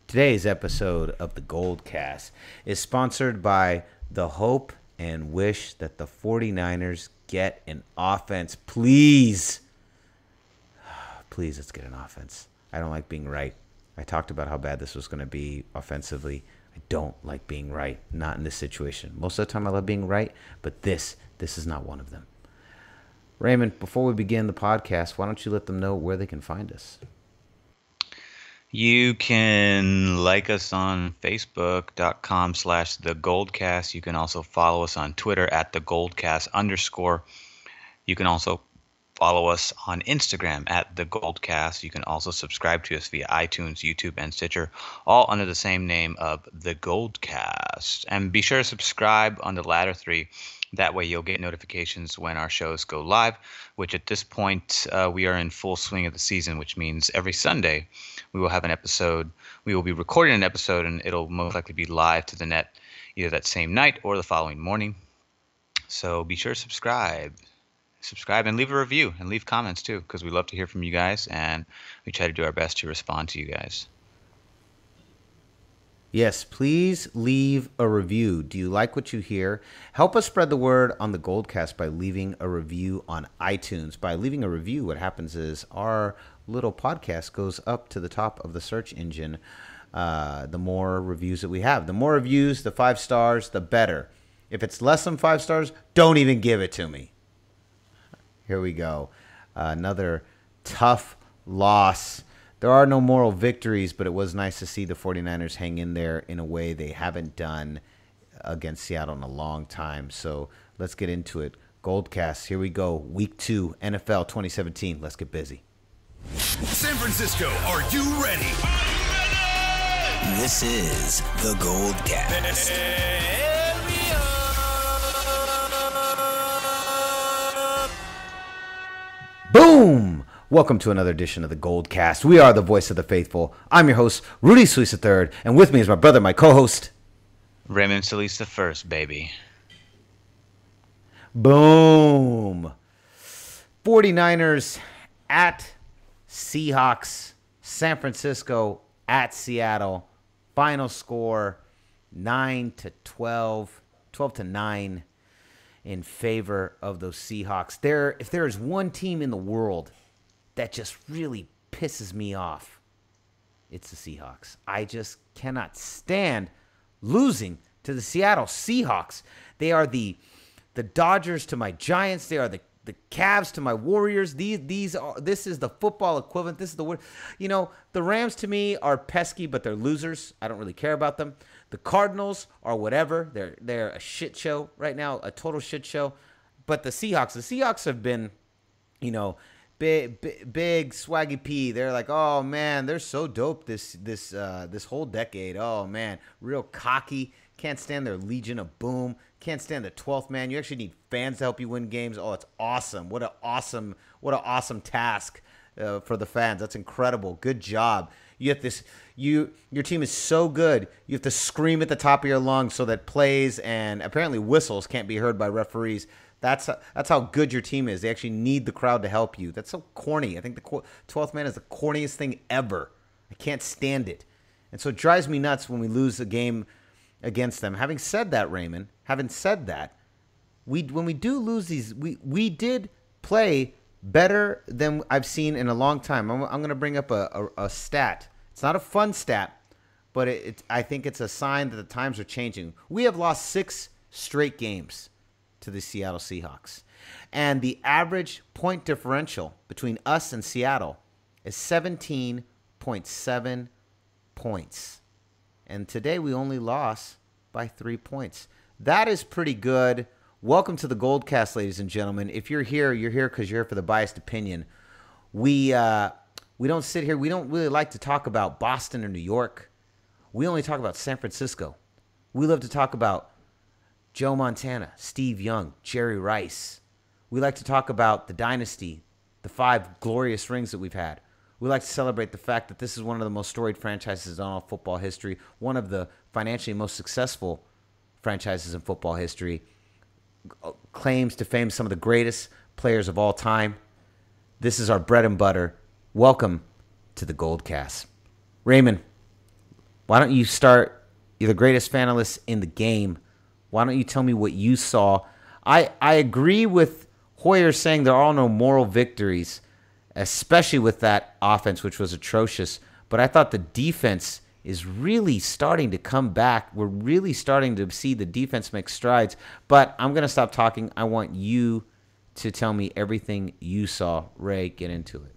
Today's episode of the Goldcast is sponsored by the hope and wish that the 49ers get an offense. Please, let's get an offense. I don't like being right. I talked about how bad this was going to be offensively. I don't like being right, not in this situation. Most of the time I love being right, but this is not one of them. Raymond, before we begin the podcast, why don't you let them know where they can find us? You can like us on Facebook.com/thegoldcast. You can also follow us on Twitter at @thegoldcast_. You can also follow us on Instagram at @thegoldcast. You can also subscribe to us via iTunes, YouTube, and Stitcher, all under the same name of The Goldcast. And be sure to subscribe on the latter three. That way you'll get notifications when our shows go live, which at this point we are in full swing of the season, which means every Sunday we will have an episode. We will be recording an episode, and it'll most likely be live to the net either that same night or the following morning. So be sure to subscribe and leave a review and leave comments too, because we love to hear from you guys, and we try to do our best to respond to you guys. Yes, please leave a review. Do you like what you hear? Help us spread the word on the Goldcast by leaving a review on iTunes. By leaving a review, what happens is our little podcast goes up to the top of the search engine. The more reviews that we have. The more reviews, the 5 stars, the better. If it's less than 5 stars, don't even give it to me. Here we go. Another tough loss. There are no moral victories, but it was nice to see the 49ers hang in there in a way they haven't done against Seattle in a long time. So let's get into it. Goldcast, here we go. Week 2, NFL 2017. Let's get busy. San Francisco, are you ready? This is the Goldcast. Boom! Welcome to another edition of the Goldcast. We are the voice of the faithful. I'm your host, Rudy Solis III, and with me is my brother, my co-host, Raymond Solis I, baby. Boom! 49ers at Seahawks, San Francisco at Seattle. Final score 9-12, 12-9 in favor of those Seahawks. If there is one team in the world that just really pisses me off, it's the Seahawks. I just cannot stand losing to the Seattle Seahawks. They are the Dodgers to my Giants. They are the Cavs to my Warriors. This is the football equivalent. This is the word. You know, the Rams to me are pesky, but they're losers. I don't really care about them. The Cardinals are whatever. They're a shit show right now, a total shit show. But the Seahawks have been, you know, big swaggy P. They're like, oh man, they're so dope this whole decade. Oh man, real cocky. Can't stand their Legion of Boom. Can't stand the 12th man. You actually need fans to help you win games. Oh, it's awesome. What an awesome task for the fans. That's incredible. Good job. You have this. Your team is so good. You have to scream at the top of your lungs so that plays and apparently whistles can't be heard by referees. That's how good your team is. They actually need the crowd to help you. That's so corny. I think the 12th man is the corniest thing ever. I can't stand it. And so it drives me nuts when we lose a game against them. Having said that, Raymond, when we do lose these, we did play better than I've seen in a long time. I'm going to bring up a stat. It's not a fun stat, but I think it's a sign that the times are changing. We have lost 6 straight games to the Seattle Seahawks. And the average point differential between us and Seattle is 17.7 points. And today we only lost by 3 points. That is pretty good. Welcome to the Goldcast, ladies and gentlemen. If you're here because you're here for the biased opinion. We don't sit here. We don't really like to talk about Boston or New York. We only talk about San Francisco. We love to talk about Joe Montana, Steve Young, Jerry Rice. We like to talk about the dynasty, the 5 glorious rings that we've had. We like to celebrate the fact that this is one of the most storied franchises in all football history, one of the financially most successful franchises in football history, claims to fame some of the greatest players of all time. This is our bread and butter. Welcome to the Goldcast. Raymond, Why don't you start? You're the greatest analyst in the game. Why don't you tell me what you saw? I agree with Hoyer saying there are no moral victories, especially with that offense, which was atrocious. But I thought the defense is really starting to come back. We're really starting to see the defense make strides. But I'm going to stop talking. I want you to tell me everything you saw. Ray, get into it.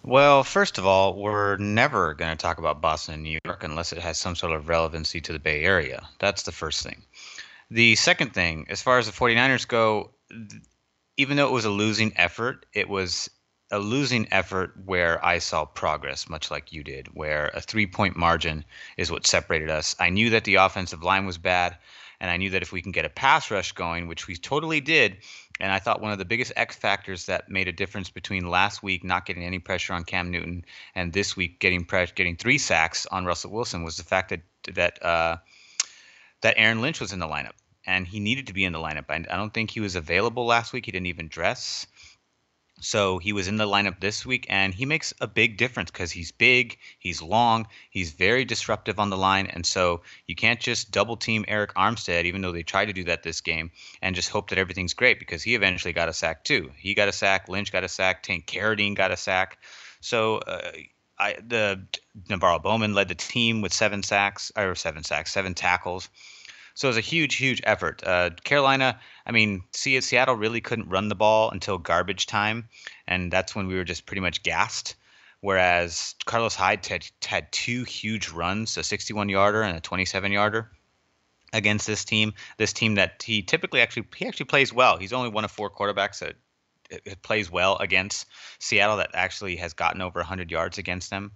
Well, first of all, we're never going to talk about Boston and New York unless it has some sort of relevancy to the Bay Area. That's the first thing. The second thing, as far as the 49ers go, even though it was a losing effort, it was a losing effort where I saw progress, much like you did, where a 3-point margin is what separated us. I knew that the offensive line was bad, and I knew that if we can get a pass rush going, which we totally did, and I thought one of the biggest X factors that made a difference between last week not getting any pressure on Cam Newton and this week getting 3 sacks on Russell Wilson was the fact that Aaron Lynch was in the lineup, and he needed to be in the lineup. I don't think he was available last week. He didn't even dress. So he was in the lineup this week, and he makes a big difference because he's big, he's long, he's very disruptive on the line, and so you can't just double team Eric Armstead, even though they tried to do that this game, and just hope that everything's great because he eventually got a sack too. He got a sack, Lynch got a sack, Tank Carradine got a sack. So Navarro Bowman led the team with 7 tackles. So it was a huge, huge effort. Carolina, Seattle really couldn't run the ball until garbage time, and that's when we were just pretty much gassed. Whereas Carlos Hyde had 2 huge runs, a 61-yarder and a 27-yarder against this team. This team that he actually plays well. He's only one of 4 quarterbacks that it plays well against Seattle that actually has gotten over 100 yards against them.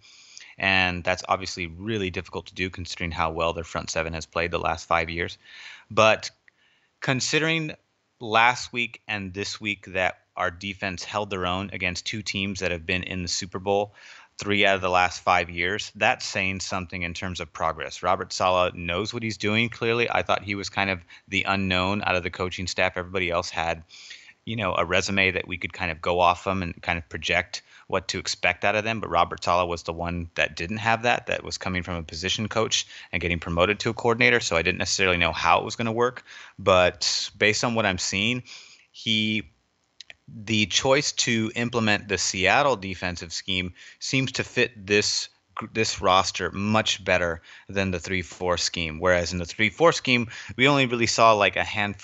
And that's obviously really difficult to do considering how well their front 7 has played the last 5 years. But considering last week and this week that our defense held their own against 2 teams that have been in the Super Bowl 3 out of the last 5 years, that's saying something in terms of progress. Robert Saleh knows what he's doing, clearly. I thought he was kind of the unknown out of the coaching staff. Everybody else had, a resume that we could kind of go off them and kind of project what to expect out of them. But Robert Saleh was the one that didn't have that was coming from a position coach and getting promoted to a coordinator. So I didn't necessarily know how it was going to work. But based on what I'm seeing, the choice to implement the Seattle defensive scheme seems to fit this roster much better than the 3-4 scheme. Whereas in the 3-4 scheme, we only really saw like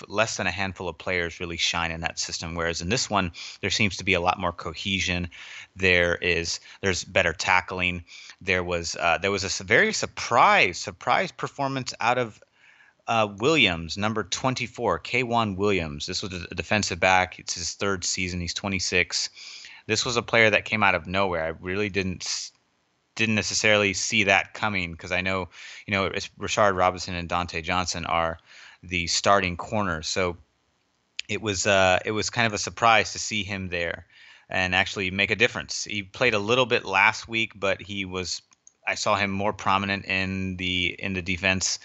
less than a handful of players really shine in that system. Whereas in this one, there seems to be a lot more cohesion. There's better tackling. There was a very surprise performance out of Williams, number 24, K'Wan Williams. This was a defensive back. It's his 3rd season. He's 26. This was a player that came out of nowhere. I really didn't necessarily see that coming because I know, it's Rashard Robinson and Dante Johnson are the starting corners. So it was kind of a surprise to see him there and actually make a difference. He played a little bit last week, but I saw him more prominent in the defense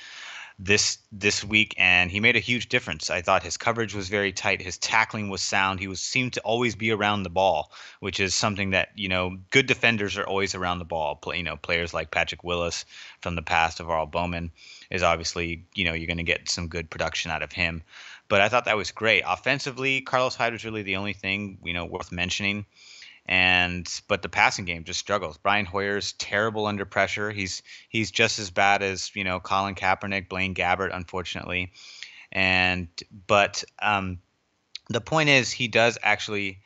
this week, and he made a huge difference. I thought his coverage was very tight. His tackling was sound. He seemed to always be around the ball, which is something that, good defenders are always around the ball. Players like Patrick Willis from the past, Navarro Bowman is obviously, you're going to get some good production out of him. But I thought that was great. Offensively, Carlos Hyde was really the only thing, worth mentioning. But the passing game just struggles. Brian Hoyer's terrible under pressure. He's just as bad as Colin Kaepernick, Blaine Gabbert, unfortunately. But the point is, he does actually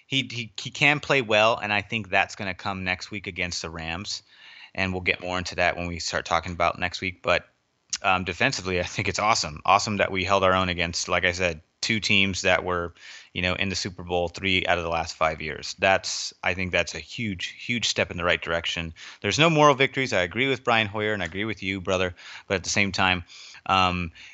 he can play well, and I think that's going to come next week against the Rams, and we'll get more into that when we start talking about next week. But defensively, I think it's awesome that we held our own against, like I said, 2 teams that were, in the Super Bowl 3 out of the last 5 years. I think that's a huge, huge step in the right direction. There's no moral victories. I agree with Brian Hoyer and I agree with you, brother. But at the same time,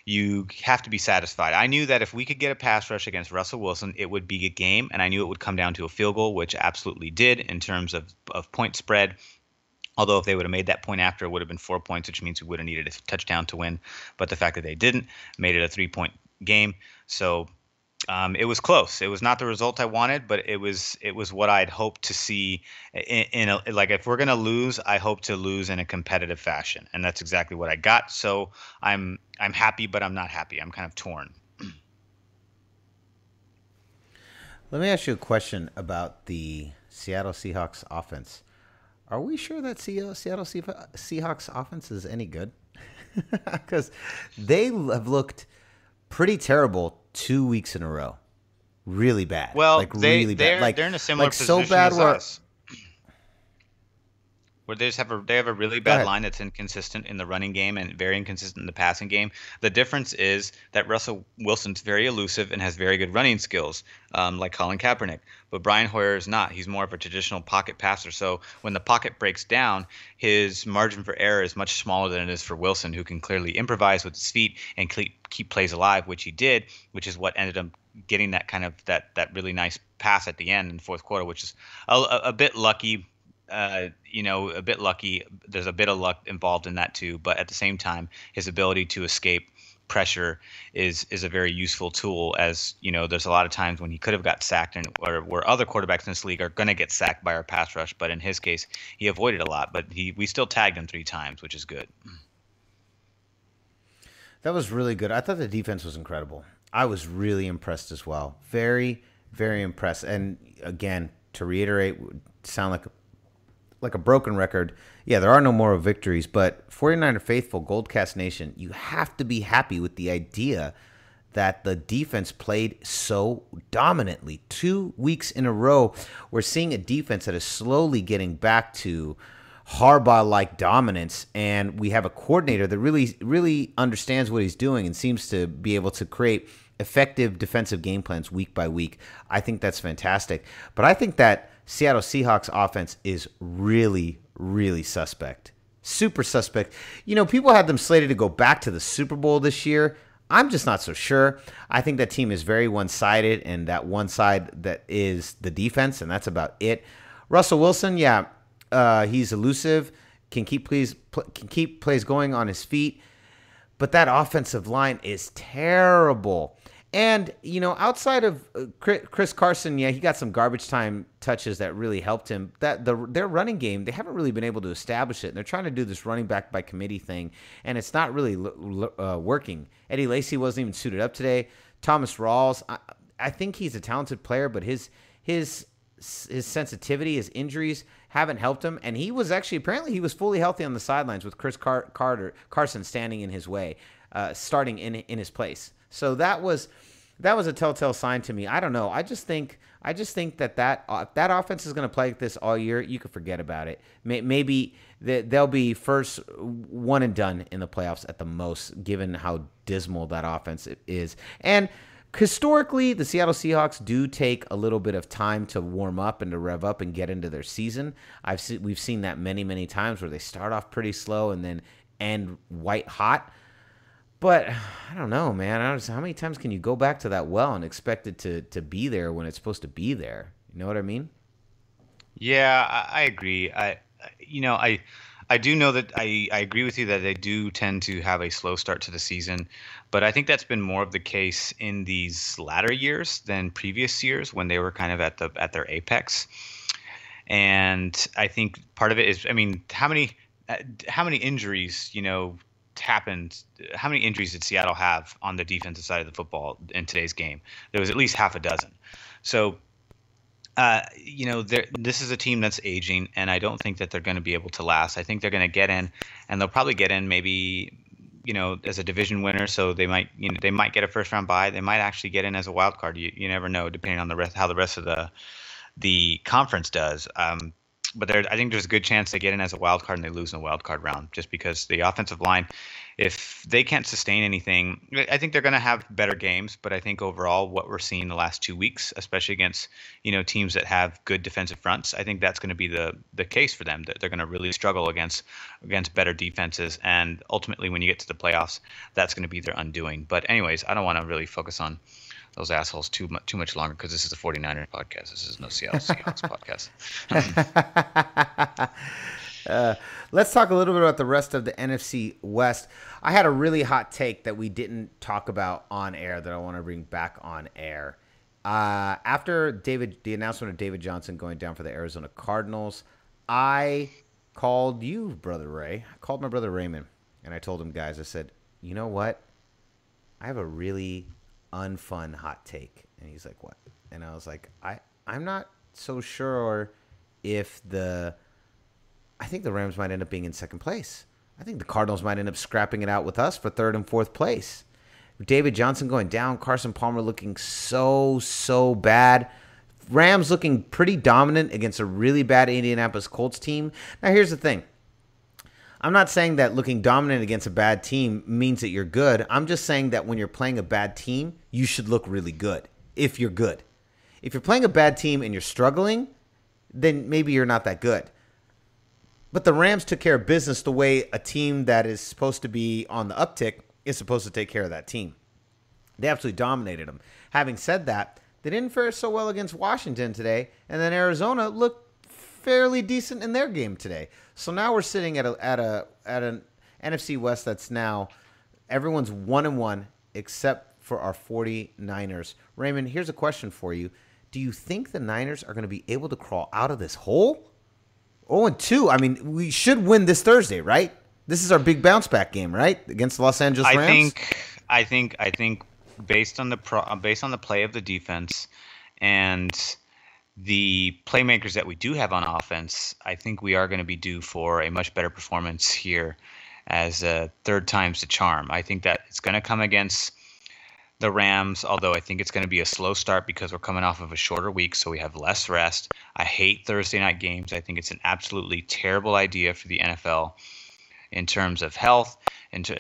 you have to be satisfied. I knew that if we could get a pass rush against Russell Wilson, it would be a game. And I knew it would come down to a field goal, which absolutely did in terms of point spread. Although if they would have made that point after, it would have been 4 points, which means we would have needed a touchdown to win. But the fact that they didn't made it a 3-point game. So It was close. It was not the result I wanted, but it was what I'd hoped to see in a, like if we're gonna lose, I hope to lose in a competitive fashion, and that's exactly what I got. So I'm happy, but I'm not happy. I'm kind of torn. Let me ask you a question about the Seattle Seahawks offense. Are we sure that Seattle Seahawks offense is any good? Because they have looked pretty terrible 2 weeks in a row. Really bad. Well, like really they're bad. Like they're in a similar like so position bad as where us, where they have a really go bad ahead. line that's inconsistent in the running game and very inconsistent in the passing game. The difference is that Russell Wilson's very elusive and has very good running skills, like Colin Kaepernick. But Brian Hoyer is not. He's more of a traditional pocket passer. So when the pocket breaks down, his margin for error is much smaller than it is for Wilson, who can clearly improvise with his feet and keep plays alive, which he did, which is what ended up getting that kind of that really nice pass at the end in the fourth quarter, which is a bit lucky. A bit lucky. There's a bit of luck involved in that too, but at the same time, his ability to escape pressure is a very useful tool. As you know, there's a lot of times when he could have got sacked, and or where other quarterbacks in this league are going to get sacked by our pass rush, but in his case, he avoided a lot. But we still tagged him 3 times, which is good. That was really good. I thought the defense was incredible. I was really impressed as well. Very, very impressed. And again, to reiterate, sound like a broken record. Yeah, there are no moral victories, but 49er faithful, Goldcast Nation, you have to be happy with the idea that the defense played so dominantly. 2 weeks in a row, we're seeing a defense that is slowly getting back to Harbaugh-like dominance, and we have a coordinator that really, really understands what he's doing and seems to be able to create effective defensive game plans week by week. I think that's fantastic. But I think that Seattle Seahawks offense is really, really suspect. Super suspect. You know, people had them slated to go back to the Super Bowl this year. I'm just not so sure. I think that team is very one-sided, and that one side that is the defense, and that's about it. Russell Wilson, yeah, he's elusive, can keep plays going on his feet, but that offensive line is terrible. And, you know, outside of Chris Carson, yeah, he got some garbage time touches that really helped him. Their running game, they haven't really been able to establish it. And they're trying to do this running back by committee thing, and it's not really working. Eddie Lacy wasn't even suited up today. Thomas Rawls, I think he's a talented player, but his sensitivity, his injuries haven't helped him. And he was actually, apparently he was fully healthy on the sidelines with Chris Carson standing in his way, starting in his place. So that was a telltale sign to me. I don't know. I just think that offense is going to play like this all year. You could forget about it. Maybe they'll be first one and done in the playoffs at the most, given how dismal that offense is. And historically, the Seattle Seahawks do take a little bit of time to warm up and to rev up and get into their season. We've seen that many, many times where they start off pretty slow and then end white hot. But I don't know, man. How many times can you go back to that well and expect it to be there when it's supposed to be there? You know what I mean? Yeah, I agree. I do know that I agree with you that they do tend to have a slow start to the season, but I think that's been more of the case in these latter years than previous years when they were kind of at their apex. And I think part of it is, I mean, how many injuries, happened? How many injuries did Seattle have on the defensive side of the football in today's game? There was at least half a dozen. So this is a team that's aging, and I don't think that they're going to be able to last. I think they're going to get in, and they'll probably get in maybe, as a division winner. So they might get a first round bye. They might actually get in as a wild card. You never know, depending on how the rest of the conference does. But I think there's a good chance they get in as a wild card and they lose in the wild card round, just because the offensive line, if they can't sustain anything, I think they're going to have better games. But I think overall, what we're seeing the last 2 weeks, especially against teams that have good defensive fronts, I think that's going to be the case for them. That they're going to really struggle against better defenses, and ultimately, when you get to the playoffs, that's going to be their undoing. But anyways, I don't want to really focus on those assholes too much longer, because this is a 49er podcast. This is no Seattle Seahawks podcast. Let's talk a little bit about the rest of the NFC West. I had a really hot take that we didn't talk about on air that I want to bring back on air. After the announcement of David Johnson going down for the Arizona Cardinals, I called you, Brother Ray. I called my brother Raymond, and I told him, guys, I said, you know what? I have a really unfun hot take. And he's like, what? And I was like, I'm not so sure if I think the Rams might end up being in second place. I think the Cardinals might end up scrapping it out with us for third and fourth place. David Johnson going down, Carson Palmer looking so bad. Rams looking pretty dominant against a really bad Indianapolis Colts team. Now, here's the thing. I'm not saying that looking dominant against a bad team means that you're good. I'm just saying that when you're playing a bad team, you should look really good if you're good. If you're playing a bad team and you're struggling, then maybe you're not that good. But the Rams took care of business the way a team that is supposed to be on the uptick is supposed to take care of that team. They absolutely dominated them. Having said that, they didn't fare so well against Washington today, and then Arizona looked fairly decent in their game today. So now we're sitting at an NFC West that's now everyone's 1-1 except for our 49ers. Raymond, here's a question for you. Do you think the Niners are going to be able to crawl out of this hole? 0-2. I mean, we should win this Thursday, right? This is our big bounce back game, right? Against the Los Angeles Rams. I think based on the play of the defense and the playmakers that we do have on offense, I think we are going to be due for a much better performance here as a third time's the charm. I think that it's going to come against the Rams, although I think it's going to be a slow start because we're coming off of a shorter week, so we have less rest. I hate Thursday night games. I think it's an absolutely terrible idea for the NFL in terms of health, and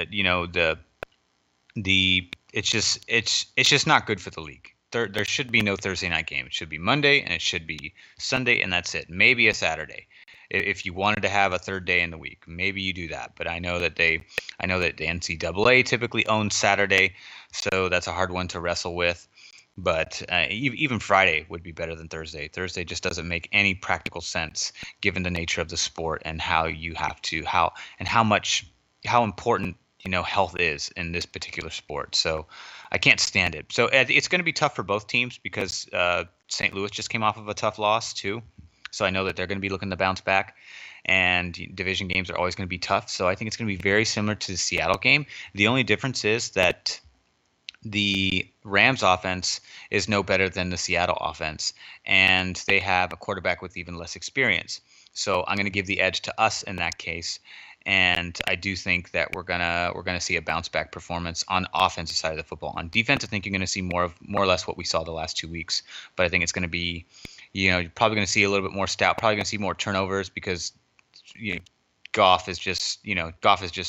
it's just not good for the league. There should be no Thursday night game. It should be Monday and it should be Sunday, and that's it. Maybe a Saturday. If you wanted to have a third day in the week, maybe you do that. But I know that the NCAA typically owns Saturday, so that's a hard one to wrestle with. But even Friday would be better than Thursday. Thursday just doesn't make any practical sense given the nature of the sport and how important health is in this particular sport. So I can't stand it. So it's going to be tough for both teams because St. Louis just came off of a tough loss too. So I know that they're going to be looking to bounce back, and division games are always going to be tough. So I think it's going to be very similar to the Seattle game. The only difference is that the Rams offense is no better than the Seattle offense, and they have a quarterback with even less experience. So I'm going to give the edge to us in that case. And I do think that we're gonna see a bounce back performance on the offensive side of the football. On defense, I think you're going to see more or less what we saw the last 2 weeks. But I think it's going to be, you're probably going to see a little bit more stout. Probably going to see more turnovers because Goff is just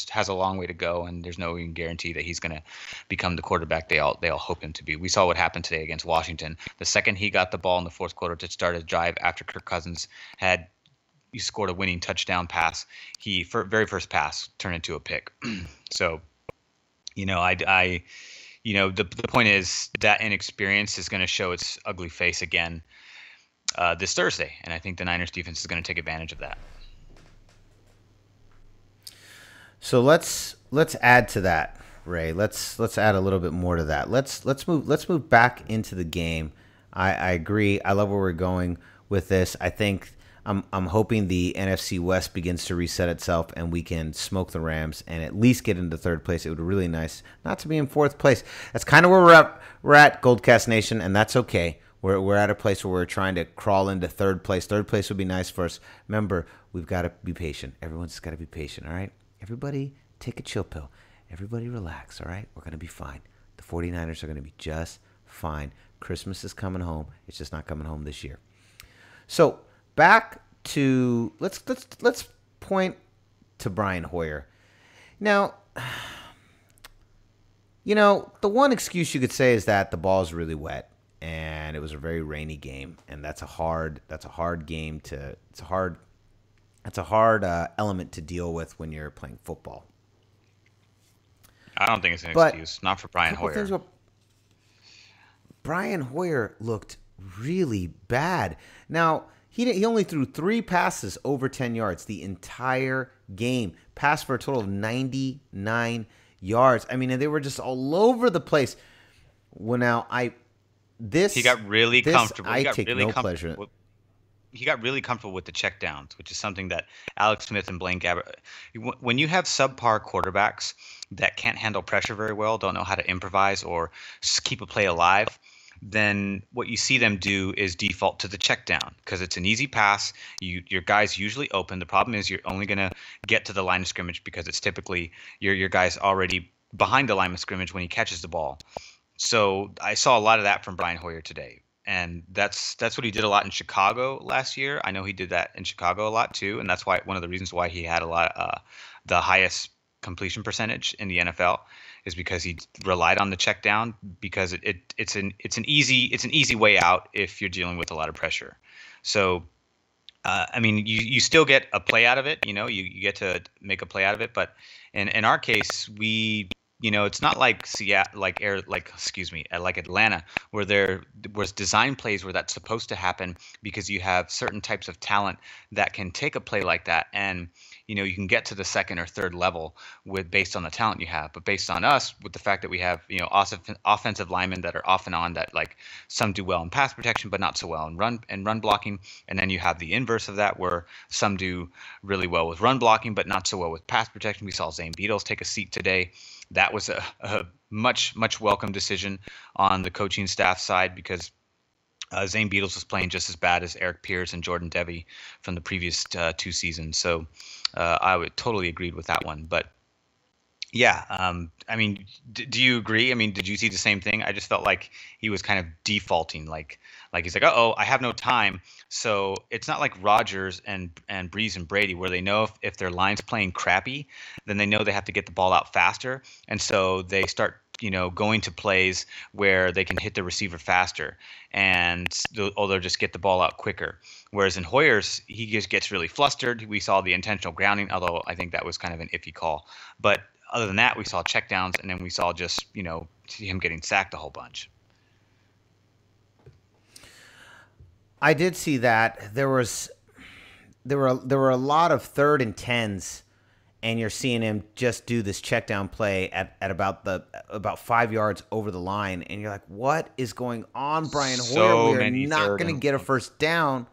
has a long way to go, and there's no even guarantee that he's going to become the quarterback they all hope him to be. We saw what happened today against Washington. The second he got the ball in the fourth quarter to start a drive after Kirk Cousins had scored a winning touchdown pass, very first pass turned into a pick. So, the point is that inexperience is going to show its ugly face again this Thursday, and I think the Niners defense is going to take advantage of that. So let's add to that, Ray. Let's add a little bit more to that. Let's move back into the game. I agree. I love where we're going with this. I think I'm hoping the NFC West begins to reset itself and we can smoke the Rams and at least get into third place. It would be really nice not to be in fourth place. That's kind of where we're at Goldcast Nation, and that's okay. We're at a place where we're trying to crawl into third place. Third place would be nice for us. Remember, we've got to be patient. Everyone's got to be patient, all right? Everybody take a chill pill. Everybody relax, all right? We're going to be fine. The 49ers are going to be just fine. Christmas is coming home. It's just not coming home this year. So back to let's point to Brian Hoyer. Now, the one excuse you could say is that the ball's really wet and it was a very rainy game, and that's a hard game to it's a hard element to deal with when you're playing football. I don't think it's an excuse, not for Brian Hoyer. Brian Hoyer looked really bad. Now, He only threw 3 passes over 10 yards the entire game. Passed for a total of 99 yards. I mean, and they were just all over the place. Well, now he got really comfortable. I take no pleasure. He got really comfortable with the checkdowns, which is something that Alex Smith and Blaine Gabbert. When you have subpar quarterbacks that can't handle pressure very well, don't know how to improvise or keep a play alive, then what you see them do is default to the check down because it's an easy pass. Your guy's usually open. The problem is you're only going to get to the line of scrimmage because it's typically your guy's already behind the line of scrimmage when he catches the ball. So I saw a lot of that from Brian Hoyer today. And that's what he did a lot in Chicago last year. I know he did that in Chicago a lot too, and that's why one of the reasons why he had a lot the highest completion percentage in the NFL is because he relied on the check down because it's an easy way out if you're dealing with a lot of pressure. So I mean you still get a play out of it, you get to make a play out of it, but in our case it's not like Seattle, like Atlanta, where there was design plays where that's supposed to happen because you have certain types of talent that can take a play like that and you can get to the second or third level based on the talent you have. But based on us, with the fact that we have offensive linemen that are off and on, that like some do well in pass protection but not so well in run blocking, and then you have the inverse of that where some do really well with run blocking but not so well with pass protection. We saw Zane Beadles take a seat today. That was a much welcome decision on the coaching staff side because Zane Beadles was playing just as bad as Eric Pierce and Jordan Devey from the previous 2 seasons. So I would totally agreed with that one. But yeah, I mean, do you agree? I mean, did you see the same thing? I just felt like he was kind of defaulting, like he's like, I have no time. So it's not like Rodgers and Breeze and Brady where they know if their line's playing crappy, then they know they have to get the ball out faster, and so they start going to plays where they can hit the receiver faster, and they'll just get the ball out quicker. Whereas in Hoyer's, he just gets really flustered. We saw the intentional grounding, although I think that was kind of an iffy call. But other than that, we saw checkdowns, and then we saw just him getting sacked a whole bunch. I did see that there were a lot of 3rd and 10s, and you're seeing him just do this check down play at about 5 yards over the line, and you're like, what is going on, Brian Hoyer? We're not going to get a first down.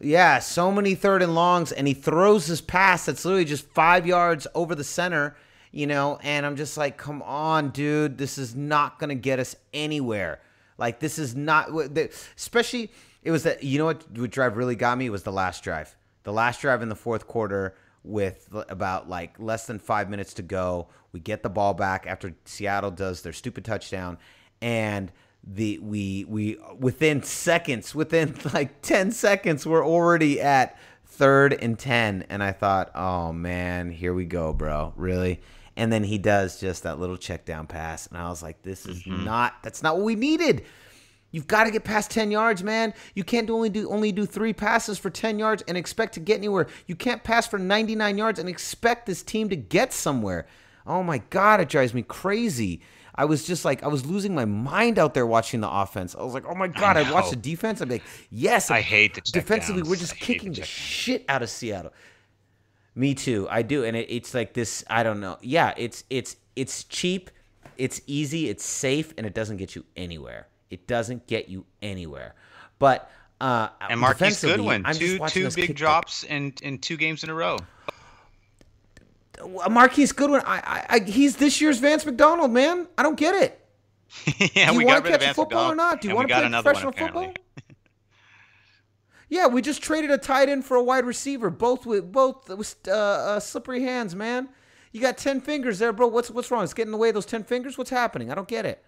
Yeah, so many 3rd and longs, and he throws his pass that's literally just 5 yards over the center, and I'm just like, come on, dude, this is not going to get us anywhere. Like, this is not, especially, it was that, what drive really got me was the last drive. The last drive in the 4th quarter with about like less than 5 minutes to go. We get the ball back after Seattle does their stupid touchdown. And we within like 10 seconds, we're already at 3rd and 10. And I thought, oh man, here we go, bro. Really? And then he does just that little check down pass. And I was like, that's not what we needed. You've got to get past 10 yards, man. You can't only do 3 passes for 10 yards and expect to get anywhere. You can't pass for 99 yards and expect this team to get somewhere. Oh my God, it drives me crazy. I was just like, I was losing my mind out there watching the offense. I was like, oh my God, I'd watch the defense. I'd be like, yes. I hate the defensively, we're just kicking the shit out of Seattle. Me too. I do. And it's like this, I don't know. Yeah, it's cheap, it's easy, it's safe, and it doesn't get you anywhere. It doesn't get you anywhere. But and Marquise Goodwin, two big drops in 2 games in a row. Marquise Goodwin, he's this year's Vance McDonald, man. I don't get it. Yeah, do you we want got to catch football or not? Do you want to play professional football? Yeah, we just traded a tight end for a wide receiver, both with slippery hands, man. You got 10 fingers there, bro. What's wrong? It's getting in the way of those 10 fingers? What's happening? I don't get it.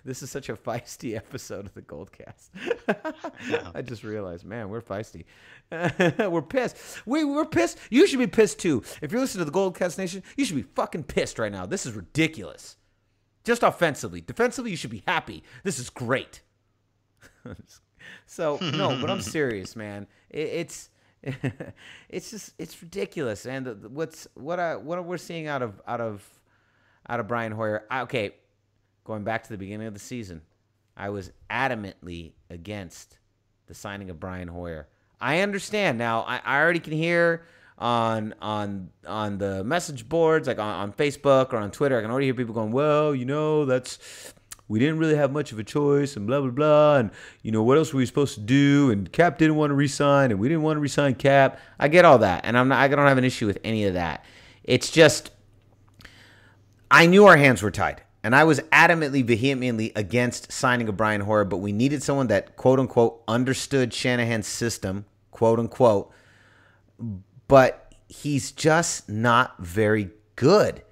This is such a feisty episode of the Goldcast. I just realized, man, we're feisty. We're pissed. We're pissed. You should be pissed too. If you're listening to the Goldcast Nation, you should be fucking pissed right now. This is ridiculous. Just offensively. Defensively, you should be happy. This is great. So, no, but I'm serious, man. It's ridiculous. And what we're seeing out of Brian Hoyer. Okay. Going back to the beginning of the season, I was adamantly against the signing of Brian Hoyer. I understand now. I already can hear on the message boards, like on Facebook or on Twitter. I can already hear people going, "Well, we didn't really have much of a choice, and blah blah blah, and what else were we supposed to do? And Cap didn't want to resign, and we didn't want to resign Cap." I get all that, and I don't have an issue with any of that. It's just I knew our hands were tied. And I was adamantly, vehemently against signing a Brian Hoyer, but we needed someone that, quote unquote, understood Shanahan's system, quote unquote. But he's just not very good,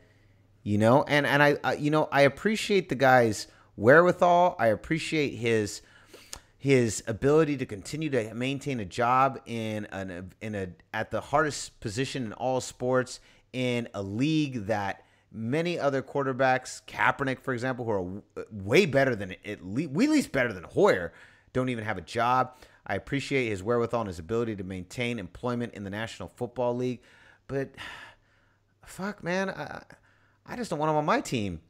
And I appreciate the guy's wherewithal. I appreciate his ability to continue to maintain a job at the hardest position in all sports in a league that many other quarterbacks, Kaepernick, for example, who are way better than at least better than Hoyer, don't even have a job. I appreciate his wherewithal and his ability to maintain employment in the National Football League, but fuck, man, I just don't want him on my team,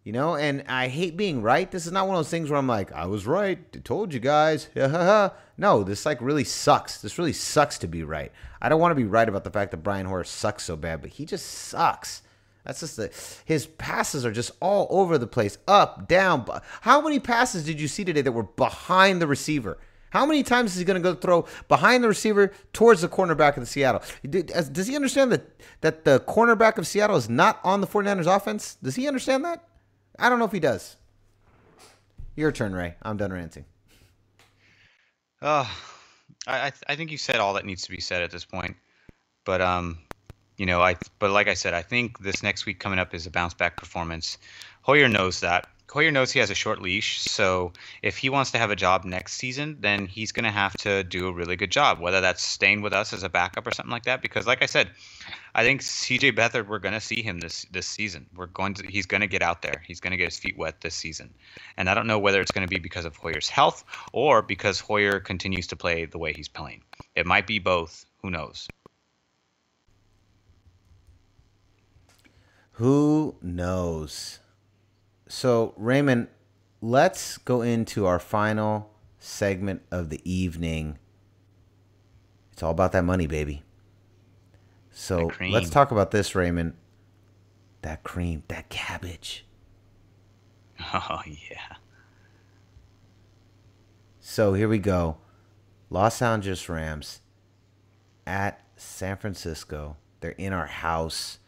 And I hate being right. This is not one of those things where I'm like, I was right, I told you guys. No, this really sucks. This really sucks to be right. I don't want to be right about the fact that Brian Hoyer sucks so bad, but he just sucks. That's just his passes are just all over the place, up, down. How many passes did you see today that were behind the receiver? How many times is he going to go throw behind the receiver towards the cornerback of the Seattle? Does he understand that the cornerback of Seattle is not on the 49ers offense? Does he understand that? I don't know if he does. Your turn, Ray. I'm done ranting. I think you said all that needs to be said at this point. But but like I said, I think this next week coming up is a bounce back performance. Hoyer knows that. Hoyer knows he has a short leash, so if he wants to have a job next season, then he's going to have to do a really good job, whether that's staying with us as a backup or something like that. Because like I said, I think CJ Beathard, we're going to see him this season. He's going to get out there. He's going to get his feet wet this season. And I don't know whether it's going to be because of Hoyer's health or because Hoyer continues to play the way he's playing. It might be both. Who knows? Who knows? So, Raymond, let's go into our final segment of the evening. It's all about that money, baby. So, let's talk about this, Raymond. That cream, that cabbage. Oh, yeah. So, here we go. Los Angeles Rams at San Francisco. They're in our house.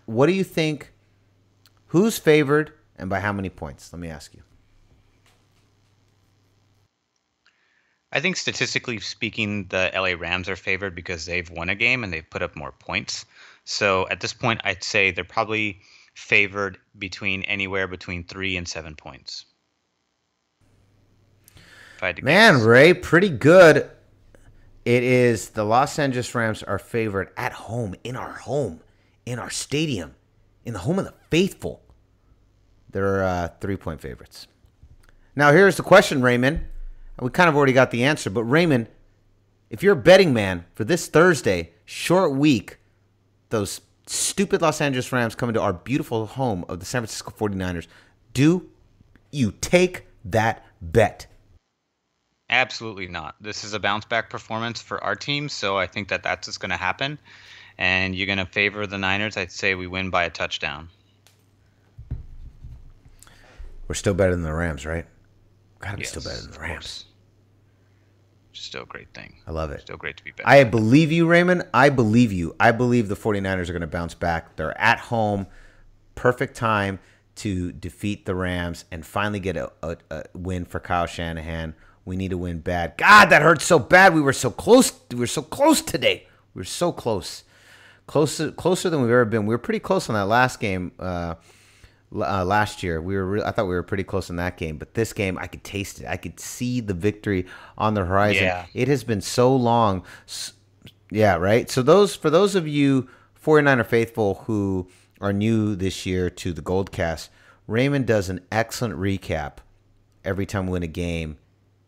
What do you think? Who's favored and by how many points? Let me ask you. I think statistically speaking, the LA Rams are favored because they've won a game and they've put up more points. So at this point, I'd say they're probably favored anywhere between 3 and 7 points. Man, Ray, pretty good. It is the Los Angeles Rams are favored at home, in our stadium, in the home of the faithful. They're 3-point favorites. Now, here's the question, Raymond. We kind of already got the answer, but Raymond, if you're a betting man for this Thursday, short week, those stupid Los Angeles Rams coming to our beautiful home of the San Francisco 49ers, do you take that bet? Absolutely not. This is a bounce-back performance for our team, so I think that's what's going to happen. And you're going to favor the Niners. I'd say we win by a touchdown. We're still better than the Rams, right? Gotta be still better than the Rams. Still a great thing. I love it. Still great to be better. I believe you, Raymond. I believe you. I believe the 49ers are going to bounce back. They're at home. Perfect time to defeat the Rams and finally get a win for Kyle Shanahan. We need to win bad. God, that hurts so bad. We were so close. We were so close today. We were so close. Closer than we've ever been. We were pretty close on that last game last year. I thought we were pretty close in that game, but this game I could taste it. I could see the victory on the horizon. Yeah. It has been so long. Yeah, right? So for those of you 49er faithful who are new this year to the Goldcast, Raymond does an excellent recap every time we win a game,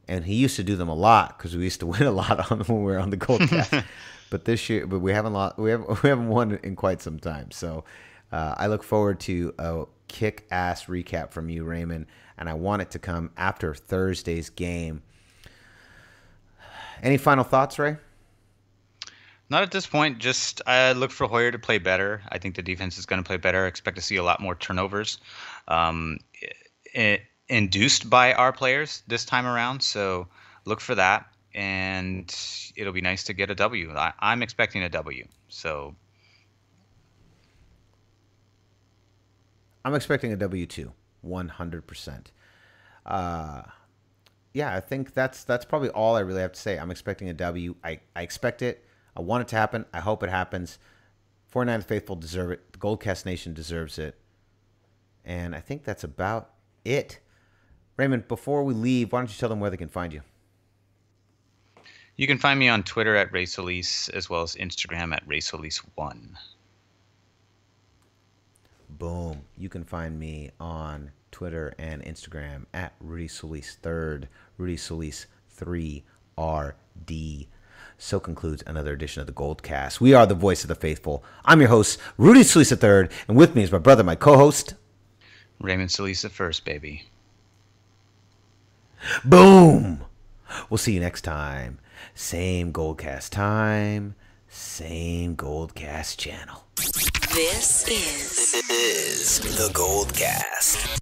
and he used to do them a lot because we used to win a lot when we were on the Goldcast. But this year, we haven't won in quite some time. So I look forward to a kick-ass recap from you, Raymond, and I want it to come after Thursday's game. Any final thoughts, Ray? Not at this point. Just look for Hoyer to play better. I think the defense is going to play better. I expect to see a lot more turnovers induced by our players this time around. So look for that, and it'll be nice to get a W. I'm expecting a W. So I'm expecting a W too, 100%. Yeah, I think that's probably all I really have to say. I'm expecting a W. I expect it. I want it to happen. I hope it happens. 49ers faithful deserve it. The Goldcast Nation deserves it. And I think that's about it. Raymond, before we leave, why don't you tell them where they can find you? You can find me on Twitter at Ray Solis, as well as Instagram at RaySolis1. Boom. You can find me on Twitter and Instagram at Rudy Solis 3rd, Rudy Solis 3RD. So concludes another edition of the Goldcast. We are the voice of the faithful. I'm your host, Rudy Solis III, and with me is my brother, my co-host, Raymond Solis the first, baby. Boom! We'll see you next time. Same Goldcast time, same Goldcast channel. This is the Goldcast.